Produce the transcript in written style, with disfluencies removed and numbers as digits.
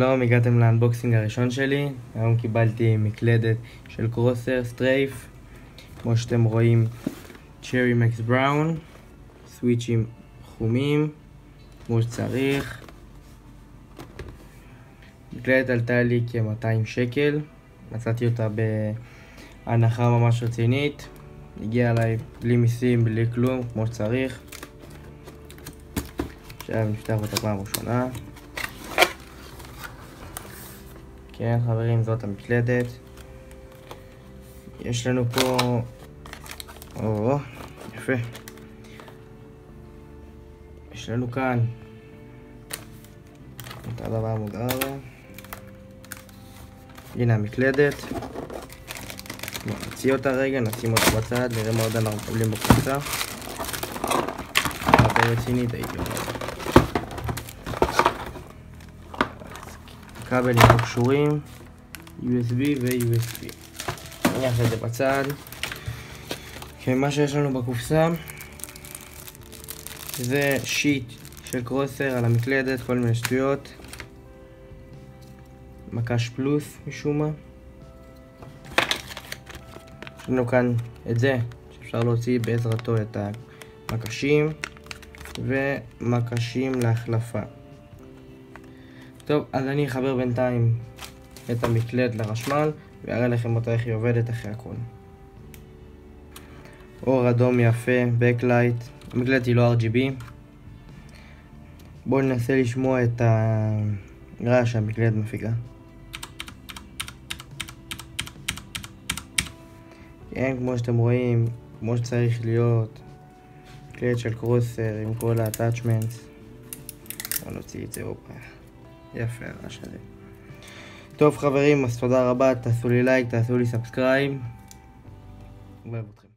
שלום, הגעתם לאנבוקסינג הראשון שלי. היום קיבלתי מקלדת של קרוסר סטרייף, כמו שאתם רואים, צ'רי מקס בראון, סוויצ'ים חומים כמו שצריך. מקלדת עלתה לי כ-200 שקל, מצאתי אותה בהנחה ממש רצינית, הגיעה אליי בלי מיסים, בלי כלום, כמו שצריך. עכשיו נפתח אותה פעם ראשונה. כן חברים, זאת המקלדת. יש לנו פה... יפה. יש לנו כאן את הדבר המוגר. הנה המקלדת. נוציא אותה רגע, נשים אותה בצד, נראה מה עוד אנחנו מקבלים בקבוצה. הרבה רצינית הייתי אומר. הכבלים לא קשורים, USB ו-USB. נניח את זה בצד. מה שיש לנו בקופסה זה שיט של קרוסר על המקלדת, כל מיני שטויות. מקש פלוס משום מה. יש לנו כאן את זה שאפשר להוציא בעזרתו את המקשים ומקשים להחלפה. טוב, אז אני אחבר בינתיים את המקלדת לרשמל ואראה לכם אותה איך היא עובדת אחרי הכל. אור אדום יפה, Backlight. המקלדת היא לא RGB. בואו ננסה לשמוע את הרעש שהמקלדת מפיקה. כן, כמו שאתם רואים, כמו שצריך להיות, מקלדת של קרוסר עם כל ה-attachments. בואו נוציא את זה, יפה הרעש הזה. טוב חברים, אז תודה רבה, תעשו לי לייק, תעשו לי סאבסקרייב. אוהב אתכם.